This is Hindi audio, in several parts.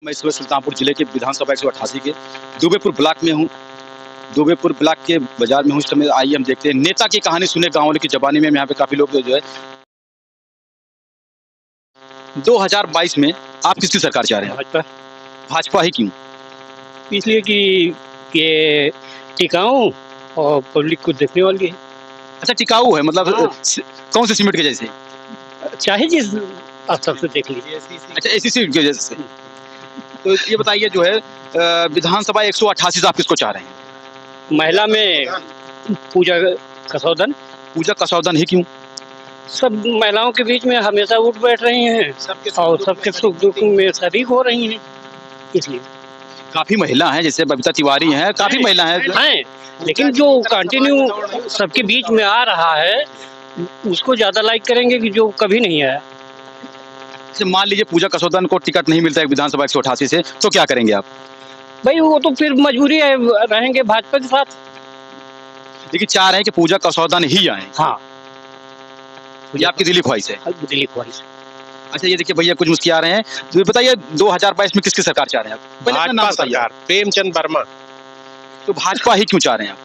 मैं इस वक्त सुल्तानपुर जिले के विधानसभा 188 के दुबेपुर ब्लॉक में हूँ। दुबेपुर ब्लॉक के बाजार में हूँ इस समय। आइए हम देखते हैं नेता की कहानी सुने गाँव वालों की ज़बानी में। यहाँ पे काफ़ी लोग जो है 2022 में आप किसकी सरकार चाह रहे हैं? भाजपा। भाजपा ही क्यों? इसलिए कि ये टिकाऊ और पब्लिक को देखने वाली है। अच्छा, टिकाऊ है मतलब हाँ। कौन से सीमेंट के जैसे? चाहे जिस स्तर से देख लीजिए। अच्छा, ऐसी सीमेंट के जैसे। तो ये बताइए जो है विधानसभा 188 से आप किसको चाह रहे हैं? महिला में पूजा कसौदन। पूजा कसौदन ही क्यों? सब महिलाओं के बीच में हमेशा उठ बैठ रही हैं और सबके सुख दुख में शरीक हो रही हैं, इसलिए। काफ़ी महिला हैं, जैसे बबीता तिवारी हैं, काफ़ी महिला हैं। लेकिन जो कंटिन्यू सबके बीच में आ रहा है उसको ज्यादा लाइक करेंगे कि जो कभी नहीं आया। मान लीजिए पूजा कसौदन को टिकट नहीं मिलता है विधानसभा 188 से, तो क्या करेंगे आप? भाई वो तो फिर मजबूरी है, रहेंगे भाजपा के साथ। लेकिन चाह रहे हैं कि पूजा कसौदन ही आए। हाँ, ये आपकी दिली ख्वाहिश है? दिली ख्वाहिश। अच्छा, ये देखिए भैया कुछ मुस्कुरा रहे हैं, तो बताइए 2022 में किसकी सरकार चाह रहे हैं आप? भाजपा सरकार, प्रेमचंद वर्मा। तो भाजपा ही क्यों चाह रहे हैं आप?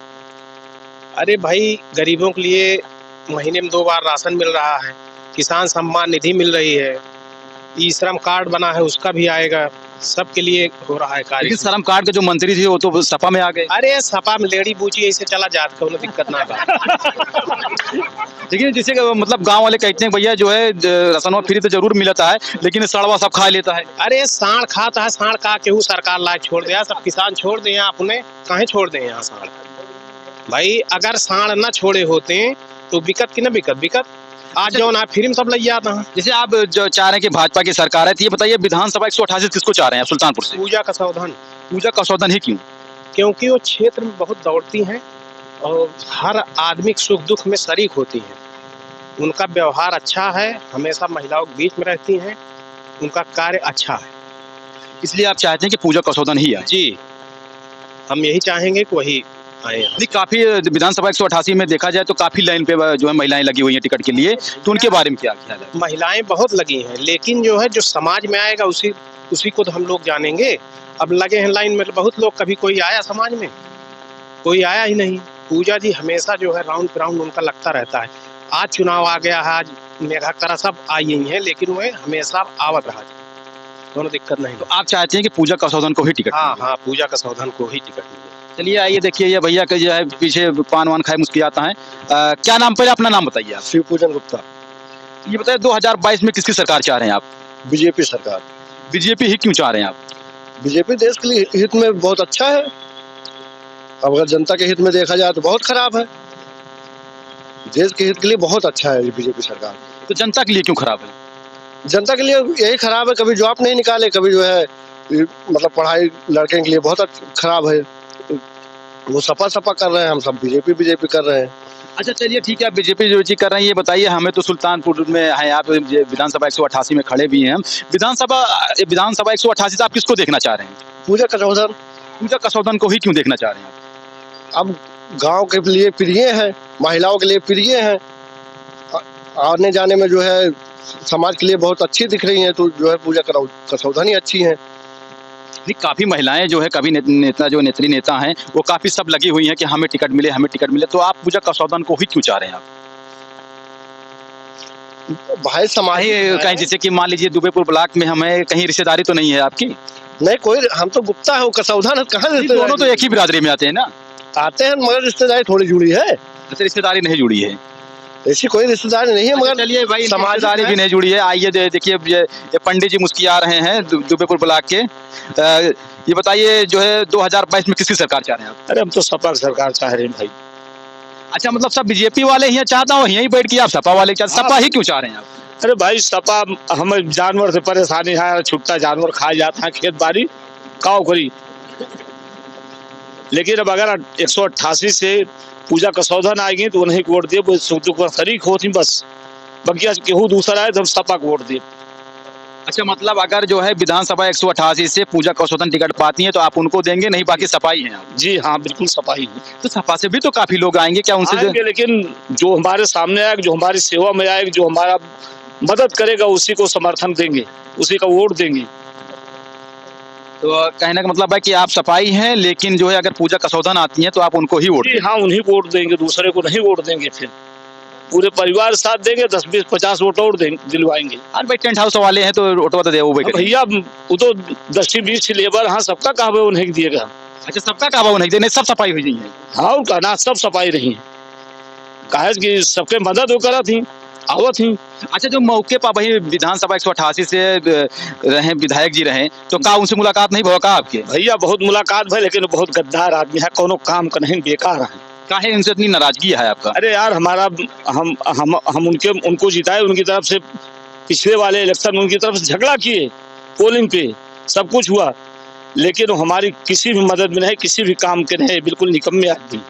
अरे भाई, गरीबों के लिए महीने में 2 बार राशन मिल रहा है, किसान सम्मान निधि मिल रही है, ई श्रम कार्ड बना है उसका भी आएगा, सबके लिए हो रहा है कार्य। लेकिन श्रम कार्ड के जो मंत्री थे वो तो सपा में आ गए। अरे सपा में लेडी बूची ऐसे चला जात को दिक्कत ना बा। लेकिन जैसे मतलब गांव वाले कहते हैं भैया जो है राशन फ्री तो जरूर मिलता है, लेकिन सड़वा सब खा लेता है। अरे साढ़ खाता है, साढ़ का केहू सरकार लायक छोड़ दिया, सब किसान छोड़ दे अपने, कहीं छोड़ दे यहाँ साढ़। भाई अगर साढ़ न छोड़े होते तो बिकत की न बिकत आज जो ना फिर सब लग जाता है। जैसे आप जो चाह रहे हैं कि भाजपा की सरकार है, तो ये बताइए विधानसभा 188 किसको चाह रहे हैं सुल्तानपुर से? पूजा कसौदन। पूजा कसौदन ही क्यों? क्योंकि वो क्षेत्र में बहुत दौड़ती हैं और हर आदमी सुख दुख में शरीक होती हैं, उनका व्यवहार अच्छा है, हमेशा महिलाओं के बीच में रहती हैं, उनका कार्य अच्छा है, इसलिए आप चाहते हैं कि पूजा कसौदन ही आए? जी, हम यही चाहेंगे कि वही आए। काफी विधानसभा 188 में देखा जाए तो काफी लाइन पे जो है महिलाएं लगी हुई हैं टिकट के लिए, तो उनके बारे में क्या ख्याल है? महिलाएं बहुत लगी हैं, लेकिन जो है जो समाज में आएगा उसी को तो हम लोग जानेंगे। अब लगे हैं लाइन में बहुत लोग, कभी कोई आया समाज में? कोई आया ही नहीं। पूजा जी हमेशा जो है राउंड उनका लगता रहता है। आज चुनाव आ गया है, आज मेघा करा सब आई ही है, लेकिन वह हमेशा आवत रहा, दोनों दिक्कत नहीं। तो आप चाहते हैं कि पूजा कसौदन को ही टिकट? हाँ, पूजा कसौदन को ही टिकट मिले। चलिए आइए देखिए, ये भैया का जो है पीछे पान वान खाए मुस्कुराता है। क्या नाम, पहले अपना नाम बताइए आप। शिवपूजन गुप्ता। ये बताइए 2022 में किसकी सरकार चाह रहे हैं आप? बीजेपी सरकार। बीजेपी ही क्यों चाह रहे हैं आप? बीजेपी देश के लिए हित में बहुत अच्छा है, अब अगर जनता के हित में देखा जाए तो बहुत खराब है। देश के हित के लिए बहुत अच्छा है बीजेपी सरकार। तो जनता के लिए क्यों खराब है? जनता के लिए यही खराब है, कभी जॉब नहीं निकाले, कभी जो है मतलब पढ़ाई लड़के के लिए बहुत खराब है। वो सपा कर रहे हैं, हम सब बीजेपी कर रहे हैं। अच्छा चलिए ठीक है, आप बीजेपी कर रहे हैं, ये बताइए हमें तो सुल्तानपुर में है, आप विधानसभा 188 में खड़े भी हैं। विधानसभा 188 से आप किसको देखना चाह रहे हैं? पूजा कसौदन। पूजा कसौदन को ही क्यों देखना चाह रहे हैं? अब गांव के लिए प्रिय है, महिलाओं के लिए प्रिय है, आने जाने में जो है समाज के लिए बहुत अच्छी दिख रही हैं, तो जो है पूजा कसौदन ही अच्छी है। काफी महिलाएं जो है, कभी नेता जो नेता हैं वो काफी सब लगी हुई हैं कि हमें टिकट मिले, तो आप पूजा कसौदन को ही क्यों चाह रहे हैं आप? भाई समाज कहीं जैसे कि मान लीजिए दुबेपुर ब्लॉक में हमें कहीं रिश्तेदारी तो नहीं है आपकी? नहीं, कोई, हम तो गुप्ता है, कसौदन है, कहाँ दोनों तो एक ही बिरादरी में आते हैं ना? आते हैं, मगर रिश्तेदारी थोड़ी जुड़ी है। अच्छा, रिश्तेदारी नहीं जुड़ी है? ऐसी कोई रिश्तेदारी नहीं है, मगर चलिए भाई, समाजदारी भी नहीं जुड़ी है। आइए देखिए ये पंडित जी मुस्कुरा रहे हैं दुबेपुर ब्लॉक के। ये बताइए जो है 2022 में किसकी सरकार चाह रहे हैं आप? अरे हम तो सपा सरकार चाह रहे हैं भाई। अच्छा, मतलब सब बीजेपी वाले ही चाहता हूँ, यहीं बैठ के आप सपा वाले सपा ही क्यों चाह रहे हैं आप? अरे भाई सपा, हमें जानवर से परेशानी है, छुट्टा जानवर खाए जाता है, खेत बाड़ी काव करी। लेकिन अब अगर 188 से पूजा कसौदन आएगी तो उन्हें वोट दे, वो सुख दुख शरीक होती बस, बाकी आज केहू दूसरा आए तो हम सपा को वोट दे। अच्छा, मतलब अगर जो है विधानसभा 188 से पूजा कसौदन टिकट पाती हैं तो आप उनको देंगे, नहीं बाकी सपा ही हैं आप? जी हाँ, बिल्कुल सपा ही। तो सपा से भी तो काफी लोग आएंगे, क्या उनसे आएंगे, लेकिन जो हमारे सामने आएगा, जो हमारी सेवा में आएगा, जो हमारा मदद करेगा, उसी को समर्थन देंगे, उसी का वोट देंगे। तो कहने का मतलब है कि आप सपाई हैं, लेकिन जो है अगर पूजा कसौधन आती है तो आप उनको ही वोट जी देंगे। हाँ, उन्हीं को वोट देंगे, दूसरे को नहीं वोट देंगे। फिर पूरे परिवार साथ देंगे, 10 20 50 वोट और दिलवाएंगे। अरे भाई टेंट हाउस वाले हैं तो वोटवा तो दे वो भी अब करेंगे। भैया वो तो 10 20 लेबर, हाँ सबका कहवे उन्हें दिएगा। अच्छा, सबका काबा नहीं देने, सब सफाई हुई है। हाँ उनका ना सब सफाई रही है, काहे कि सबके मदद वो करा थी, आवत थी। अच्छा, जो मौके पर वही विधानसभा 188 से रहे विधायक जी रहे, तो का उनसे मुलाकात नहीं हुआ का आपके? भैया बहुत मुलाकात भाई, लेकिन बहुत गद्दार आदमी है, कोनो काम का नहीं, बेकार है। काहे उनसे इतनी नाराजगी है आपका? अरे यार हमारा हम उनको जिताए, उनकी तरफ से पिछले वाले इलेक्शन उनकी तरफ से झगड़ा किए, पोलिंग पे सब कुछ हुआ, लेकिन वो हमारी किसी भी मदद में नहीं, किसी भी काम के नहीं, बिल्कुल निकम्मे आदमी।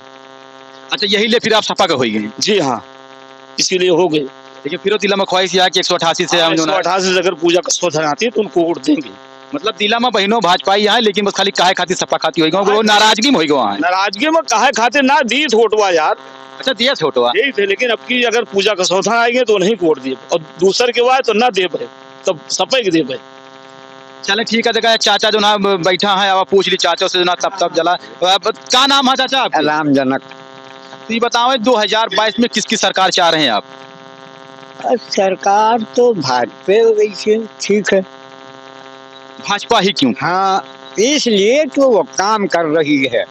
अच्छा, यही ले फिर आप सपा का हो गए? जी हाँ, इसीलिए हो गए। लेकिन फिर दिला में ख्वाहिश यह कि 188 से हम जो ना 188 से अगर पूजा कसौधन आती है तो उनको वोट देंगे। मतलब दिला में बहनों भाजपा यहाँ है, लेकिन बस खाली काहे खातिर सपा खाती होगी, वो नाराजगी में होगी वहाँ। नाराजगी में काहे खाते ना दी वोटवा यार। अच्छा, दिया छोटो यही थे, लेकिन अब की अगर पूजा कसौधन आएंगे तो नहीं वोट दिए, और दूसर के बाद तो ना दे भाई, तब सपा के दे भाई। चले ठीक है, देखा चाचा जो ना बैठा है, अब पूछ ली चाचा से जो ना तब जला। अब क्या नाम है चाचा आपका? राम जनक। तो ये बताओ 2022 में किसकी सरकार चाह रहे हैं आप? सरकार तो भाजपा वैसे ठीक है। भाजपा ही क्यों? हाँ, इसलिए तो वो काम कर रही है।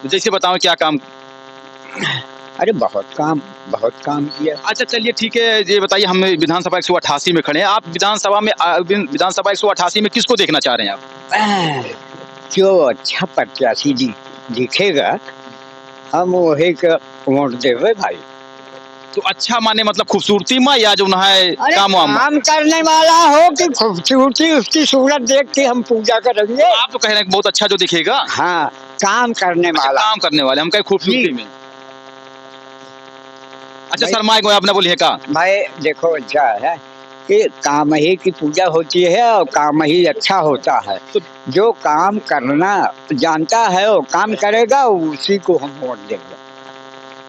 जैसे बताओ क्या काम? अरे बहुत काम किया। अच्छा चलिए ठीक है, ये बताइए, हम विधानसभा 188 में खड़े हैं, आप विधानसभा 188 में किसको देखना चाह रहे हैं आप? जो अच्छा प्रत्याशी दिखेगा हम वही का वोट देवे भाई। तो अच्छा माने मतलब खूबसूरती में, या जो ना है काम करने वाला हो कि खूबसूरती, उसकी सूरत देख के हम पूजा करेंगे। आप तो कह रहे हैं बहुत अच्छा जो दिखेगा। हाँ, काम करने वाला। काम करने वाले, हम कहे खूबसूरती में। अच्छा शर्मा को आपने बोली है का? भाई देखो, अच्छा है कि काम ही की पूजा होती है और काम ही अच्छा होता है। तो जो काम करना जानता है वो काम करेगा, उसी को हम वोट देंगे।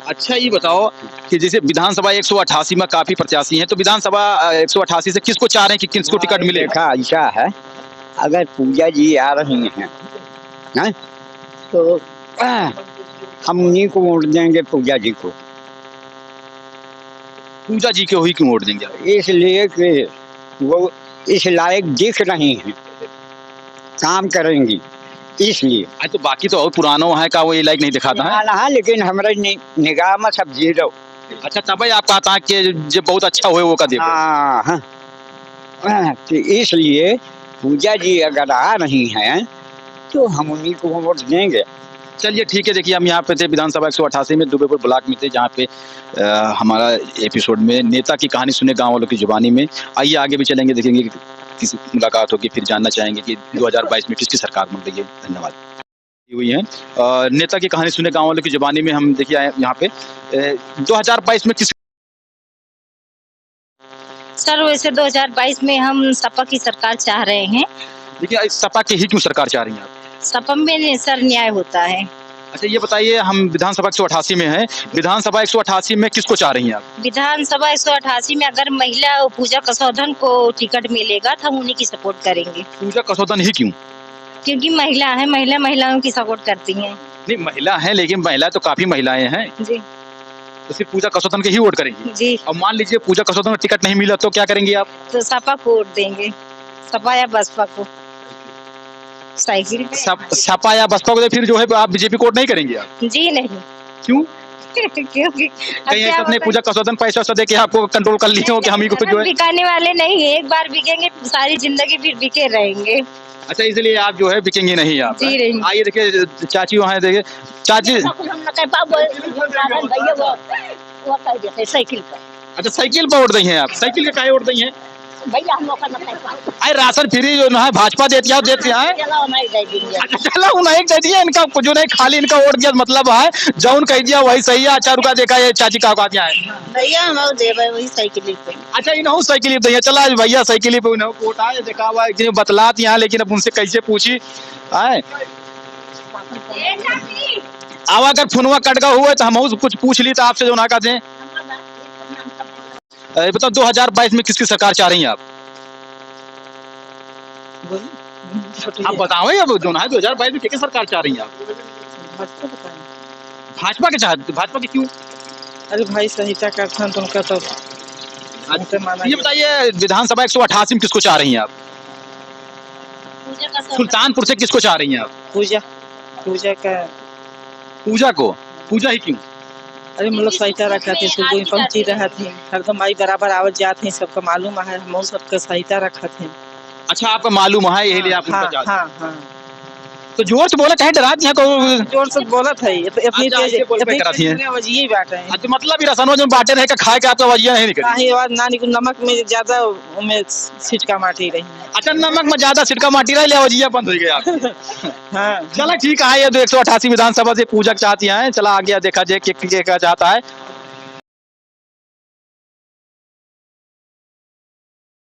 अच्छा ये बताओ कि जैसे विधानसभा 188 में काफी प्रत्याशी हैं, तो विधानसभा 188 से किसको चाह रहे हैं कि किसको टिकट मिलेगा? देखा ऐसा है, अगर पूजा जी आ रही हैं तो हम उन्हीं को वोट देंगे, पूजा जी को। पूजा जी के ही क्यों वोट देंगे? इसलिए कि वो इस लायक दिख रही हैं, काम करेंगी, इसलिए। आज तो बाकी तो और पुराना है का, वो ये लाइक नहीं दिखाता है। हाँ, लेकिन हमारे निगाह में सब जीरो। अच्छा तब आप कहता है कि जो बहुत अच्छा हुए वो का देखो। हाँ, तो इसलिए पूजा जी अगर आ रही हैं तो हम उन्हीं को वोट देंगे। चलिए ठीक है, देखिए हम यहाँ पे थे विधानसभा 188 में दुबेपुर ब्लॉक में थे, जहाँ पे हमारा एपिसोड में नेता की कहानी सुने गांव वालों की जुबानी में। आइए आगे भी चलेंगे, देखेंगे कि किसी मुलाकात होगी, फिर जानना चाहेंगे कि 2022 में किसकी सरकार बन रही है। धन्यवाद। हुई है नेता की कहानी सुने गांव वालों की जुबानी में। हम देखिए यहाँ पे 2022 में किस सर, वैसे 2022 में हम सपा की सरकार चाह रहे हैं। देखिए सपा की ही क्यों सरकार चाह रही हैं आप? सपा में सर न्याय होता है। अच्छा ये बताइए, हम विधानसभा 188 में हैं, विधानसभा 188 में किसको चाह रही हैं आप? विधानसभा 188 में अगर महिला पूजा कसौधन को टिकट मिलेगा तो हम उन्हीं की सपोर्ट करेंगे। पूजा कसौधन ही क्यों? क्योंकि महिला है, महिलाओं की सपोर्ट करती हैं। नहीं महिला है, लेकिन महिला तो काफी महिलाएं हैं, जी तो सिर्फ पूजा कसौधन के ही वोट करेंगी? जी। अब मान लीजिए पूजा कसौधन का टिकट नहीं मिला तो क्या करेंगे आप? तो सपा को वोट देंगे, सपा या बसपा को। साइकिल सपा या बसपा को, फिर जो है आप बीजेपी को वोट नहीं करेंगे आप? जी नहीं। क्यों? क्योंकि कहीं ऐसा अपने पूजा कसौधन पैसा दे के आपको कंट्रोल कर लिए हो कि हम ही को जो है बिकाने वाले नहीं है, एक बार बिकेंगे सारी जिंदगी फिर बिके रहेंगे। अच्छा इसलिए आप जो है बिकेंगे नहीं आप? जी नहीं। आइए देखिए चाची वहाँ, देखिए चाची। साइकिल पर। अच्छा साइकिल पर वोट दी हैं आप? साइकिल के काहे वोट दी हैं? भैया हम लोग अरे राशन फ्री जो है भाजपा देती है, देती है। अच्छा चलो उन्हें दे दिया, इनका जो नहीं खाली इनका वोट दिया मतलब है जौन कह दिया वही सही है। अच्छा रुका देखा ये चाची का दिया है भैया हम देवे वही साइकिल पे। अच्छा इन्हों साइकिल पे चला भैया, साइकिल पे उन्हें वोट आए देखा हुआ बतलात यहाँ, लेकिन अब उनसे कैसे पूछी आए। अब अगर फोनवा कटका हुआ तो हम कुछ पूछ ली तो आपसे जो ना कहते हैं। बताओ 2022 में किसकी सरकार चाह रही हैं आप? आप बताओ अब जो है 2022 में क्या सरकार चाह रही है आप? भाजपा के चाहते, भाजपा के क्यों? अरे भाई सहिता करते हैं तो उनका तो ये बताइए विधानसभा 188 में किसको चाह रही हैं आप? पूजा का सुल्तानपुर से किसको चाह रही हैं आप? पूजा पूजा का पूजा को, पूजा ही क्यों? अरे मतलब सहिता रखा थे सुबह में पहुंची रहा थे हरदम आई बराबर आवत जाते हैं सबका मालूम है हम सबका सहिता रखा थे। अच्छा आपको मालूम है यही लिए आप उनका हाँ चाहते हैं। हाँ हाँ तो जोर से बोला चाहे डरा दिया को। जोर से बोला था इतनी अच्छा, तेज ऐसे बोल पे करा थी है। वजिए बात है तो मतलब ही रसनो जो बाटे रहे का खाए के आपका वजिया नहीं निकली। काहे और नानी को नमक में ज्यादा में छिटका माटी रही अच्छा नमक में ज्यादा सिरका माटी रहा ले वजिया बंद हो गया आप। हाँ चला ठीक है ये 188 विधानसभा से पूजा चाहती हैं, चला आगे देखा जाए क्या चाहता है।